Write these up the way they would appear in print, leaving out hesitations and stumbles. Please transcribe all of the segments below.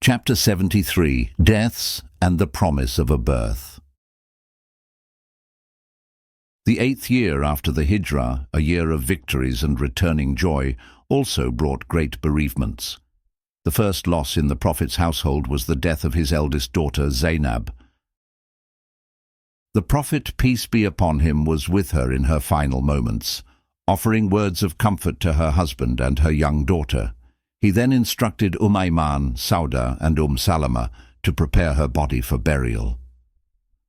Chapter 73: Deaths and the Promise of a Birth. The 8th year after the Hijrah, a year of victories and returning joy, also brought great bereavements. The first loss in the Prophet's household was the death of his eldest daughter, Zaynab. The Prophet, peace be upon him, was with her in her final moments, offering words of comfort to her husband and her young daughter. He then instructed Ayman, Sauda, and Salama to prepare her body for burial.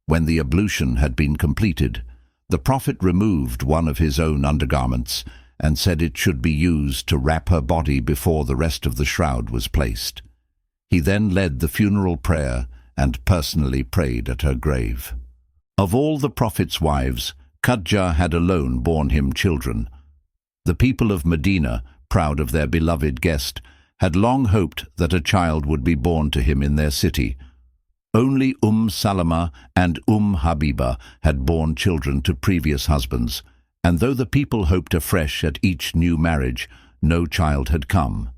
When the ablution had been completed, the Prophet removed one of his own undergarments and said it should be used to wrap her body before the rest of the shroud was placed. He then led the funeral prayer and personally prayed at her grave. Of all the Prophet's wives, Khadijah had alone borne him children. The people of Medina, proud of their beloved guest, had long hoped that a child would be born to him in their city. Only Salama and Habiba had borne children to previous husbands, and though the people hoped afresh at each new marriage, no child had come.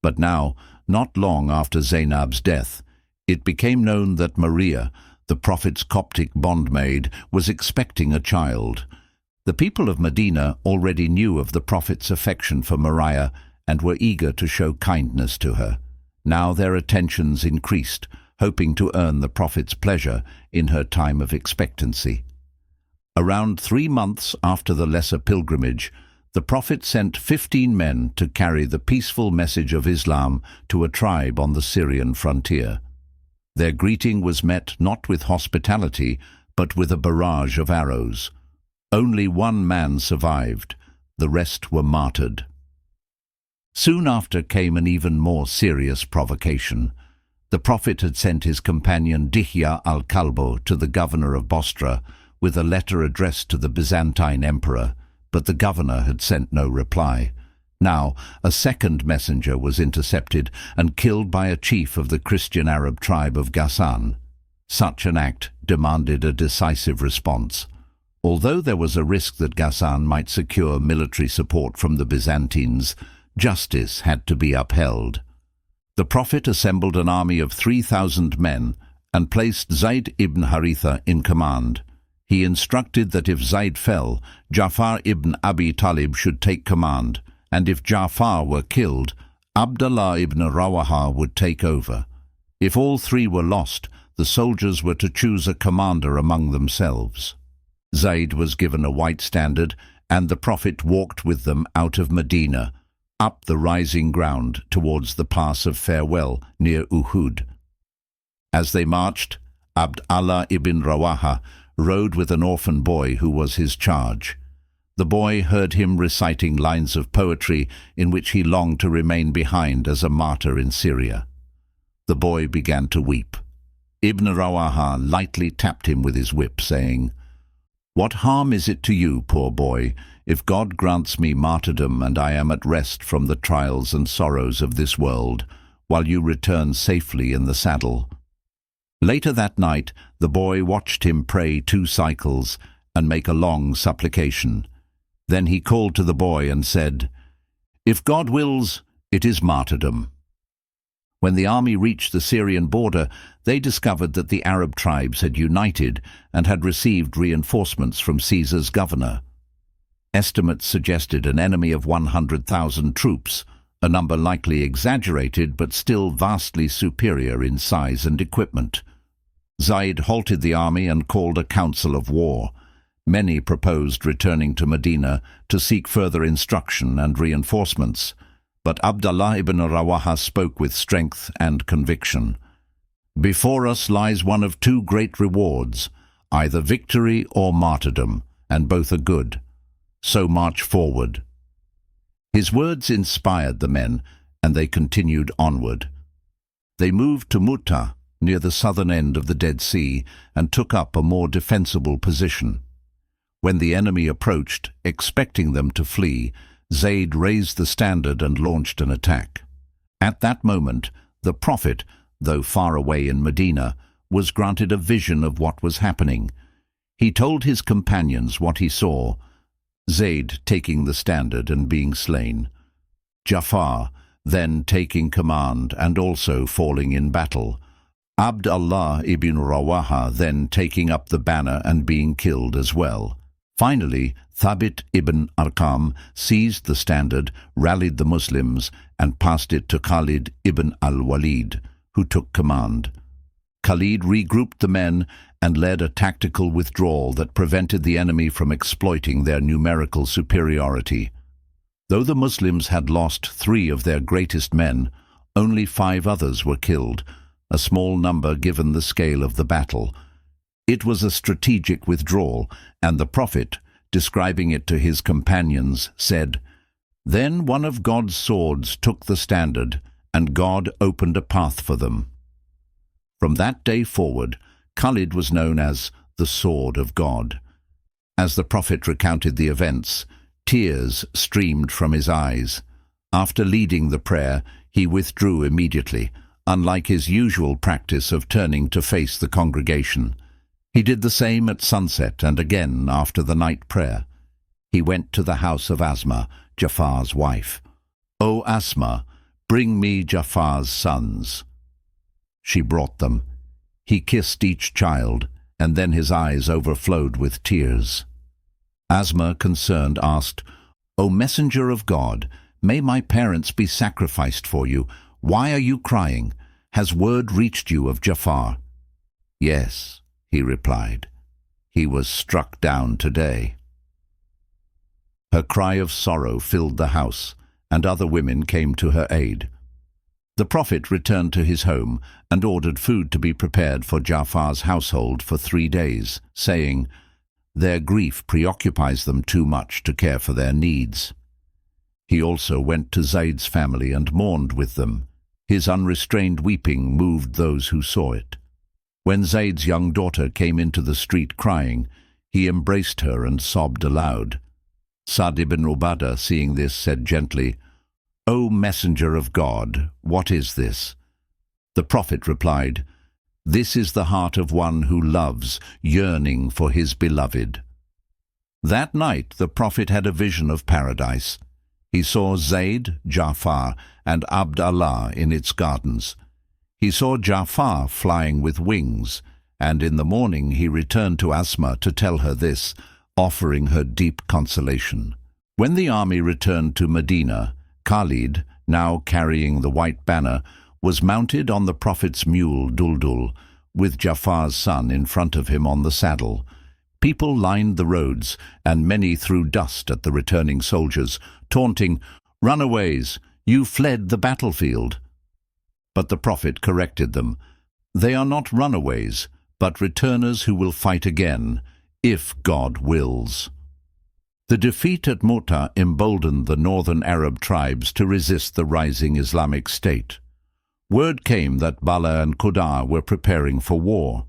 But now, not long after Zaynab's death, it became known that Maria, the Prophet's Coptic bondmaid, was expecting a child. The people of Medina already knew of the Prophet's affection for Maria and were eager to show kindness to her. Now their attentions increased, hoping to earn the Prophet's pleasure in her time of expectancy. Around 3 months after the Lesser Pilgrimage, the Prophet sent 15 men to carry the peaceful message of Islam to a tribe on the Syrian frontier. Their greeting was met not with hospitality, but with a barrage of arrows. Only one man survived. The rest were martyred. Soon after came an even more serious provocation. The Prophet had sent his companion Dihya al-Kalbo to the governor of Bostra with a letter addressed to the Byzantine emperor, but the governor had sent no reply. Now, a second messenger was intercepted and killed by a chief of the Christian Arab tribe of Ghassan. Such an act demanded a decisive response. Although there was a risk that Ghassan might secure military support from the Byzantines, justice had to be upheld. The Prophet assembled an army of 3,000 men and placed Zayd ibn Haritha in command. He instructed that if Zayd fell, Ja'far ibn Abi Talib should take command, and if Ja'far were killed, Abd Allāh ibn Rawāḥah would take over. If all three were lost, the soldiers were to choose a commander among themselves. Zayd was given a white standard, and the Prophet walked with them out of Medina, up the rising ground towards the Pass of Farewell near Uhud. As they marched, Abd Allāh ibn Rawāḥah rode with an orphan boy who was his charge. The boy heard him reciting lines of poetry in which he longed to remain behind as a martyr in Syria. The boy began to weep. Ibn Rawāḥah lightly tapped him with his whip, saying, "What harm is it to you, poor boy, if God grants me martyrdom and I am at rest from the trials and sorrows of this world, while you return safely in the saddle?" Later that night, the boy watched him pray 2 cycles and make a long supplication. Then he called to the boy and said, "If God wills, it is martyrdom." When the army reached the Syrian border, they discovered that the Arab tribes had united and had received reinforcements from Caesar's governor. Estimates suggested an enemy of 100,000 troops, a number likely exaggerated but still vastly superior in size and equipment. Zayd halted the army and called a council of war. Many proposed returning to Medina to seek further instruction and reinforcements, but Abd Allāh ibn Rawāḥah spoke with strength and conviction. "Before us lies one of 2 great rewards, either victory or martyrdom, and both are good. So march forward." His words inspired the men, and they continued onward. They moved to Mu'tah, near the southern end of the Dead Sea, and took up a more defensible position. When the enemy approached, expecting them to flee, Zayd raised the standard and launched an attack. At that moment, the Prophet, though far away in Medina, was granted a vision of what was happening. He told his companions what he saw: Zayd taking the standard and being slain, Ja'far, then taking command and also falling in battle. Abd Allāh ibn Rawāḥah then taking up the banner and being killed as well. Finally, Thābit ibn Arqam seized the standard, rallied the Muslims, and passed it to Khālid ibn al-Walīd, who took command. Khālid regrouped the men and led a tactical withdrawal that prevented the enemy from exploiting their numerical superiority. Though the Muslims had lost 3 of their greatest men, only 5 others were killed, a small number given the scale of the battle. It was a strategic withdrawal, and the Prophet, describing it to his companions, said, "Then one of God's swords took the standard, and God opened a path for them." From that day forward, Khālid was known as the Sword of God. As the Prophet recounted the events, tears streamed from his eyes. After leading the prayer, he withdrew immediately, unlike his usual practice of turning to face the congregation. He did the same at sunset and again after the night prayer. He went to the house of Asma, Ja'far's wife. "O Asma, bring me Ja'far's sons." She brought them. He kissed each child, and then his eyes overflowed with tears. Asma, concerned, asked, "O Messenger of God, may my parents be sacrificed for you. Why are you crying? Has word reached you of Ja'far?" "Yes," he replied. "He was struck down today." Her cry of sorrow filled the house, and other women came to her aid. The Prophet returned to his home and ordered food to be prepared for Ja'far's household for 3 days, saying, "Their grief preoccupies them too much to care for their needs." He also went to Zayd's family and mourned with them. His unrestrained weeping moved those who saw it. When Zayd's young daughter came into the street crying, he embraced her and sobbed aloud. Sa'd ibn Ubadah, seeing this, said gently, "O Messenger of God, what is this?" The Prophet replied, "This is the heart of one who loves, yearning for his beloved." That night the Prophet had a vision of paradise. He saw Zayd, Ja'far, and Abd Allāh in its gardens. He saw Ja'far flying with wings, and in the morning he returned to Asma to tell her this, offering her deep consolation. When the army returned to Medina, Khālid, now carrying the white banner, was mounted on the Prophet's mule Duldul, with Ja'far's son in front of him on the saddle. People lined the roads, and many threw dust at the returning soldiers, taunting, "Runaways, you fled the battlefield." But the Prophet corrected them. "They are not runaways, but returners who will fight again, if God wills." The defeat at Mu'tah emboldened the northern Arab tribes to resist the rising Islamic State. Word came that Bala and Qudaa were preparing for war.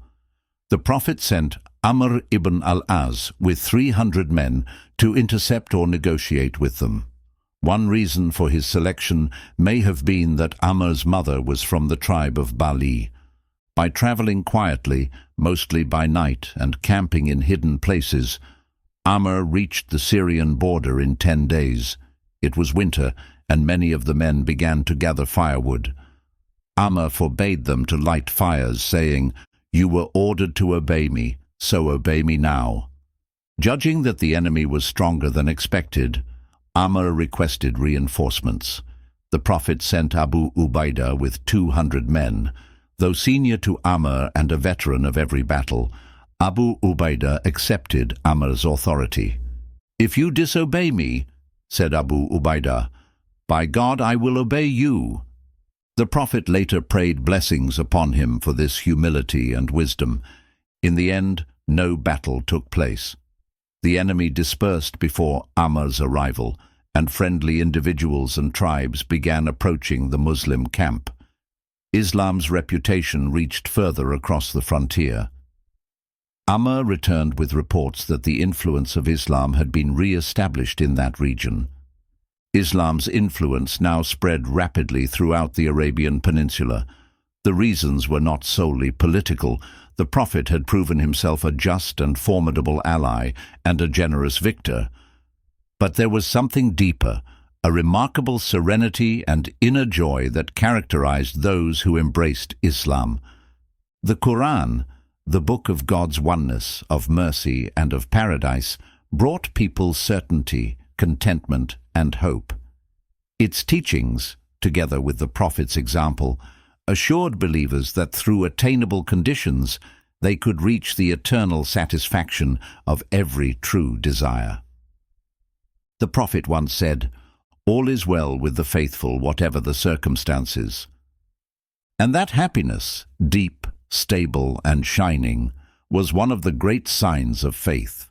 The Prophet sent Amr ibn al-As with 300 men to intercept or negotiate with them. One reason for his selection may have been that Amr's mother was from the tribe of Bali. By traveling quietly, mostly by night, and camping in hidden places, Amr reached the Syrian border in 10 days. It was winter, and many of the men began to gather firewood. Amr forbade them to light fires, saying, "You were ordered to obey me, so obey me now." Judging that the enemy was stronger than expected, Amr requested reinforcements. The Prophet sent Abu Ubaidah with 200 men. Though senior to Amr and a veteran of every battle, Abu Ubaidah accepted Amr's authority. "If you disobey me," said Abu Ubaidah, "by God I will obey you." The Prophet later prayed blessings upon him for this humility and wisdom. In the end, no battle took place. The enemy dispersed before Amr's arrival, and friendly individuals and tribes began approaching the Muslim camp. Islam's reputation reached further across the frontier. Amr returned with reports that the influence of Islam had been re-established in that region. Islam's influence now spread rapidly throughout the Arabian Peninsula. The reasons were not solely political. The Prophet had proven himself a just and formidable ally and a generous victor. But there was something deeper, a remarkable serenity and inner joy that characterized those who embraced Islam. The Quran, the book of God's oneness, of mercy and of paradise, brought people certainty, contentment and hope. Its teachings, together with the Prophet's example, assured believers that through attainable conditions they could reach the eternal satisfaction of every true desire. The Prophet once said, "All is well with the faithful, whatever the circumstances." And that happiness, deep, stable and shining, was one of the great signs of faith.